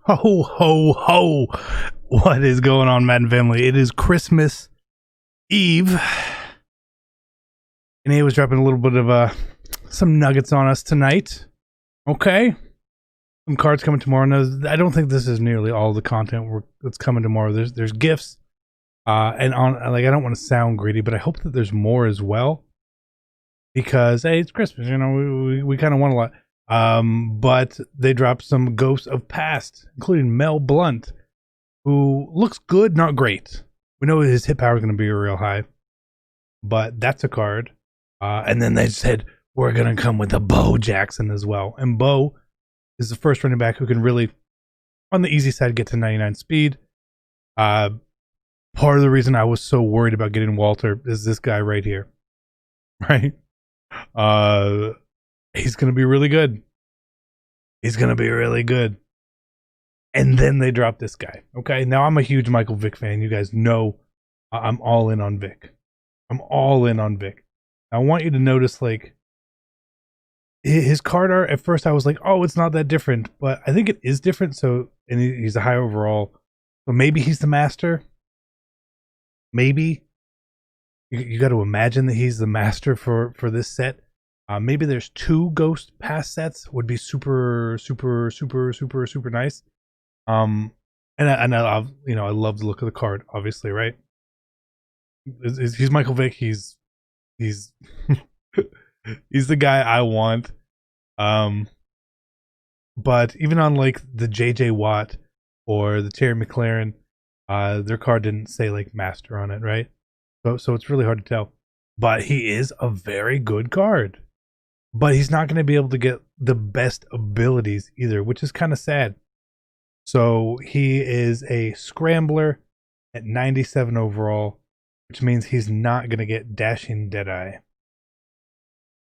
Ho, ho, ho. What is going on, Madden family? It is Christmas Eve. And he was dropping a little bit of some nuggets on us tonight. Okay. Some cards coming tomorrow. No, I don't think this is nearly all the content that's coming tomorrow. There's gifts. And on like, I don't want to sound greedy, but I hope that there's more as well. Because hey, it's Christmas, you know, we kind of want a lot. But they dropped some Ghosts of Past, including Mel Blunt, who looks good, not great. We know his hit power is going to be real high, but that's a card. And then they said, we're going to come with a Bo Jackson as well. And Bo is the first running back who can really, on the easy side, get to 99 speed. Part of the reason I was so worried about getting Walter is this guy right here. Right? He's going to be really good. He's going to be really good. And then they drop this guy. Okay. Now I'm a huge Michael Vick fan. You guys know I'm all in on Vick. I'm all in on Vick. I want you to notice, like, his card art. At first I was like, oh, it's not that different, but I think it is different. So, and he's a high overall. So maybe he's the master. Maybe you got to imagine that he's the master for this set. Maybe there's 2 Ghost Pass sets would be super nice. And I love, you know, I love the look of the card, obviously, right? He's Michael Vick. He's he's the guy I want. But even on like the JJ Watt or the Terry McLaren, their card didn't say like master on it, right? So it's really hard to tell. But he is a very good card. But he's not going to be able to get the best abilities either, which is kind of sad. So he is a scrambler at 97 overall, which means he's not going to get dashing Deadeye,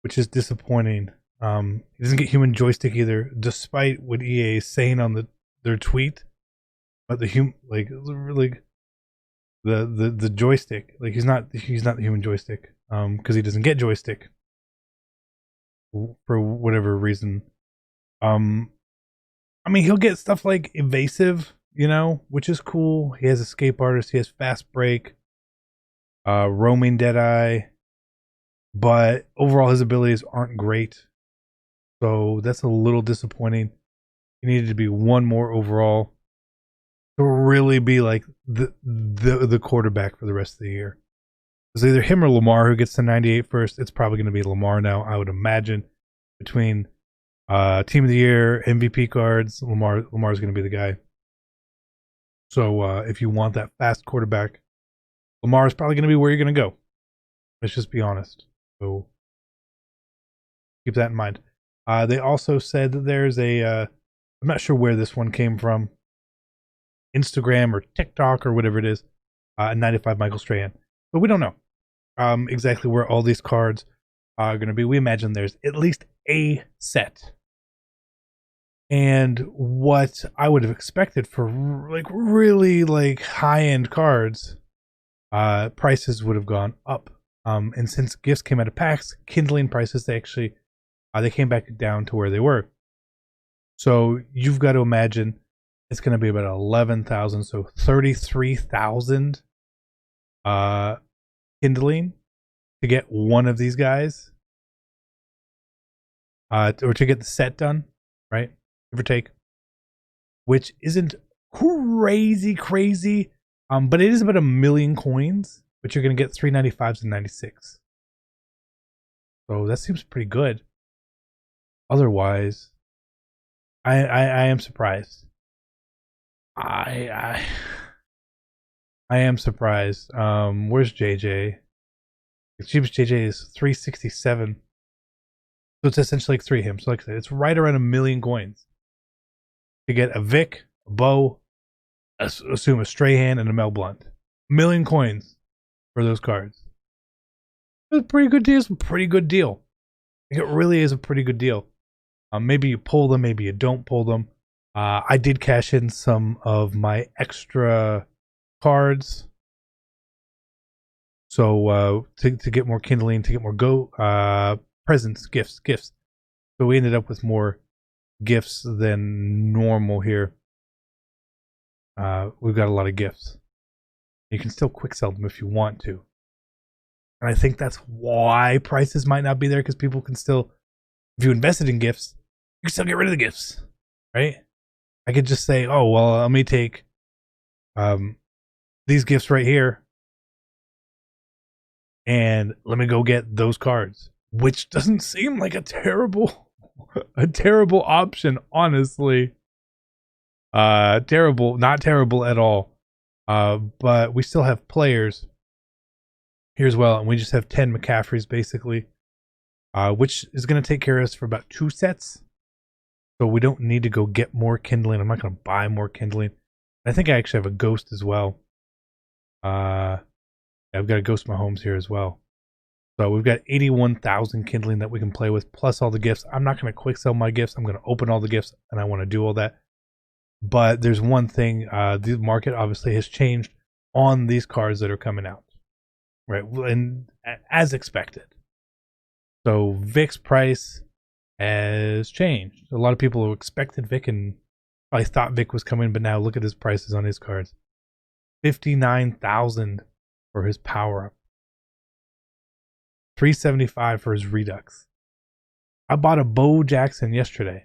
which is disappointing. He doesn't get human joystick either, despite what EA is saying on their tweet. But the the joystick, like he's not the human joystick, because he doesn't get joystick for whatever reason. I mean, he'll get stuff like evasive, you know, which is cool. He has escape artist, he has fast break, roaming Deadeye, but overall his abilities aren't great. So that's a little disappointing. He needed to be one more overall to really be like the quarterback for the rest of the year. It's either him or Lamar who gets to 98 first. It's probably going to be Lamar now, I would imagine. Between Team of the Year, MVP cards, Lamar's going to be the guy. So if you want that fast quarterback, Lamar is probably going to be where you're going to go. Let's just be honest. So keep that in mind. They also said that there's I'm not sure where this one came from, Instagram or TikTok or whatever it is, 95 Michael Strahan. But we don't know exactly where all these cards are going to be. We imagine there's at least a set. And what I would have expected for like really like high-end cards, prices would have gone up. And since gifts came out of packs, kindling prices, they actually they came back down to where they were. So you've got to imagine it's going to be about 11,000, so 33,000 kindling to get one of these guys, or to get the set done, right? Give or take, which isn't crazy, but it is about 1 million coins, but you're going to get 395s and 96. So that seems pretty good. Otherwise, I am surprised. I am surprised. Where's JJ? The cheapest JJ is 367. So it's essentially like 3 him. So like I said, it's right around 1 million coins to get a Vick, a Bo, assume a Strahan, and a Mel Blunt. 1 million coins for those cards. It's a pretty good deal. It's a pretty good deal. Like, it really is a pretty good deal. Maybe you pull them, maybe you don't pull them. I did cash in some of my extra cards. So to get more kindling, to get more presents, gifts. So we ended up with more gifts than normal here. we've got a lot of gifts. You can still quick sell them if you want to. And I think that's why prices might not be there, because people can still, if you invested in gifts, you can still get rid of the gifts, right? I could just say, oh, well, let me take these gifts right here and let me go get those cards, which doesn't seem like a terrible option, honestly. Terrible, not terrible at all. But we still have players here as well, and we just have 10 McCaffreys basically, which is going to take care of us for about 2 sets. So we don't need to go get more kindling. I'm not going to buy more kindling. I think I actually have a ghost as well. I've got a Ghost Mahomes here as well. So we've got 81,000 kindling that we can play with, plus all the gifts. I'm not going to quick sell my gifts. I'm going to open all the gifts, and I want to do all that. But there's one thing, the market obviously has changed on these cards that are coming out, right? And as expected. So Vick's price has changed. A lot of people expected Vick and probably thought Vick was coming, but now look at his prices on his cards. 59,000 for his power up. 375 for his redux. I bought a Bo Jackson yesterday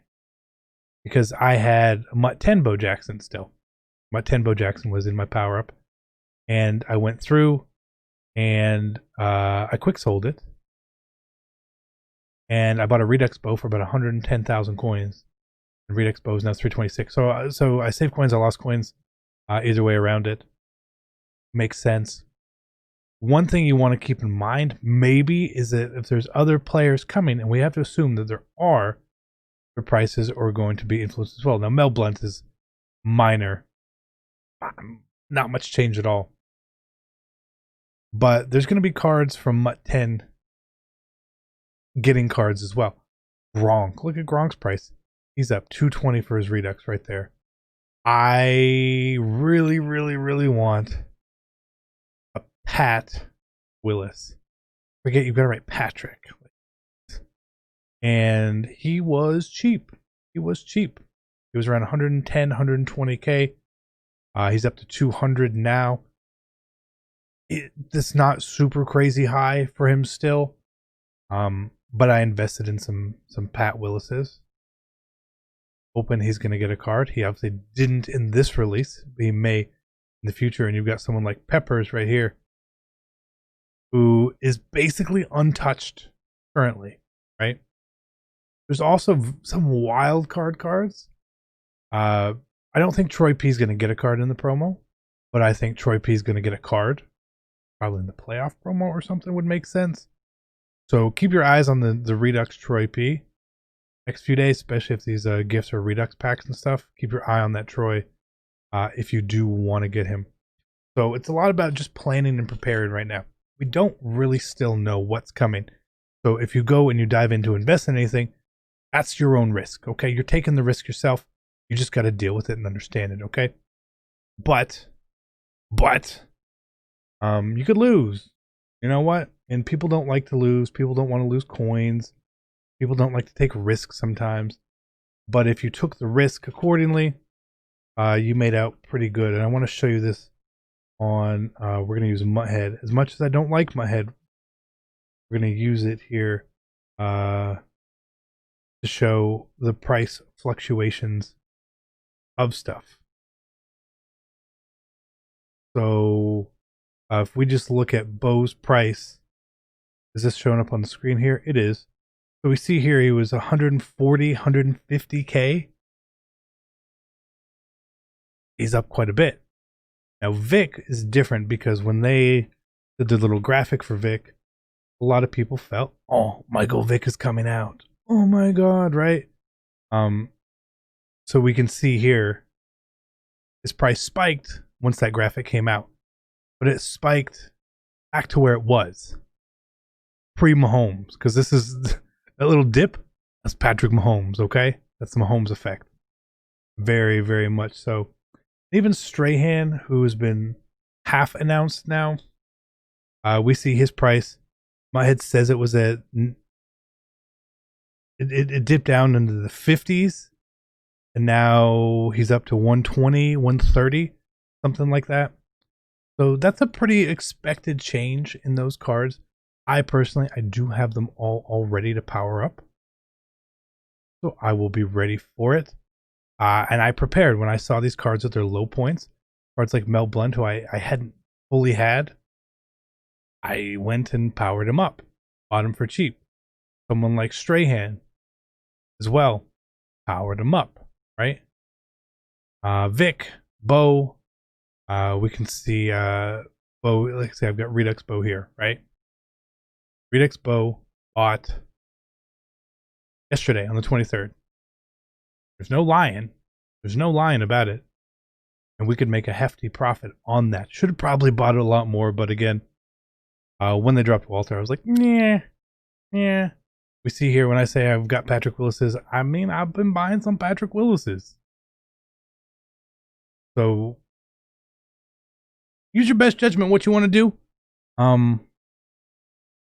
because I had a Mutt 10 Bo Jackson still. Mutt 10 Bo Jackson was in my power up, and I went through and I quick sold it, and I bought a redux bow for about 110,000 coins. And redux bow is now 326. So I saved coins, I lost coins. Either way around it makes sense. One thing you want to keep in mind maybe is that if there's other players coming, and we have to assume that there are, the prices are going to be influenced as well. Now Mel Blunt is minor, not much change at all, but there's going to be cards from Mutt 10 getting cards as well. Gronk, look at Gronk's price. He's up 220 for his redux right there. I really want a Pat Willis. Forget, you've got to write Patrick. And he was cheap. He was around 110, 120K. He's up to 200 now. It's not super crazy high for him still. But I invested in some Pat Willises. Hoping he's going to get a card. He obviously didn't in this release. He may in the future. And you've got someone like Peppers right here, who is basically untouched currently, right? There's also some wild card cards. I don't think Troy P is going to get a card in the promo, but I think Troy P is going to get a card. Probably in the playoff promo or something would make sense. So keep your eyes on the Redux Troy P. Next few days, especially if these gifts are Redux packs and stuff. Keep your eye on that Troy if you do want to get him. So it's a lot about just planning and preparing right now. We don't really still know what's coming. So if you go and you dive into invest in anything, that's your own risk, okay? You're taking the risk yourself. You just got to deal with it and understand it, okay? But you could lose. You know what? And people don't like to lose. People don't want to lose coins. People don't like to take risks sometimes. But if you took the risk accordingly, you made out pretty good. And I want to show you this on, we're going to use Mutthead. As much as I don't like Mutthead, we're going to use it here to show the price fluctuations of stuff. So if we just look at Bo's price, is this showing up on the screen here? It is. So we see here he was 140, 150K. He's up quite a bit. Now Vick is different because when they did the little graphic for Vick, a lot of people felt, oh, Michael Vick is coming out. Oh my God, right? So we can see here his price spiked once that graphic came out, but it spiked back to where it was pre-Mahomes, because this is that little dip. That's Patrick Mahomes, okay? That's the Mahomes effect. Very, very much so. Even Strahan, who has been half announced now, we see his price. My head says it was at it dipped down into the 50s, and now he's up to 120, 130. something like that. So that's a pretty expected change in those cards. I personally, I do have them all ready to power up. So I will be ready for it. And I prepared when I saw these cards at their low points. Cards like Mel Blunt, who I hadn't fully had. I went and powered him up. Bought him for cheap. Someone like Strahan as well. Powered him up, right? Vick, Bo. We can see Bo. Like I say, I've got Redux Bo here, right? Redux Bo bought yesterday on the 23rd. There's no lying. There's no lying about it. And we could make a hefty profit on that. Should have probably bought it a lot more, but again, when they dropped Walter, I was like, yeah. We see here when I say I've got Patrick Willis's, I mean, I've been buying some Patrick Willis's. So use your best judgment what you want to do.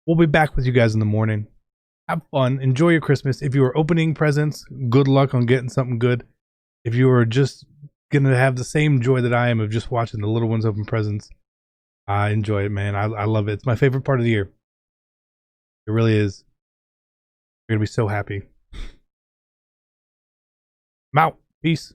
We'll be back with you guys in the morning. Have fun. Enjoy your Christmas. If you are opening presents, good luck on getting something good. If you are just going to have the same joy that I am of just watching the little ones open presents, I enjoy it, man. I love it. It's my favorite part of the year. It really is. You're going to be so happy. I'm out. Peace.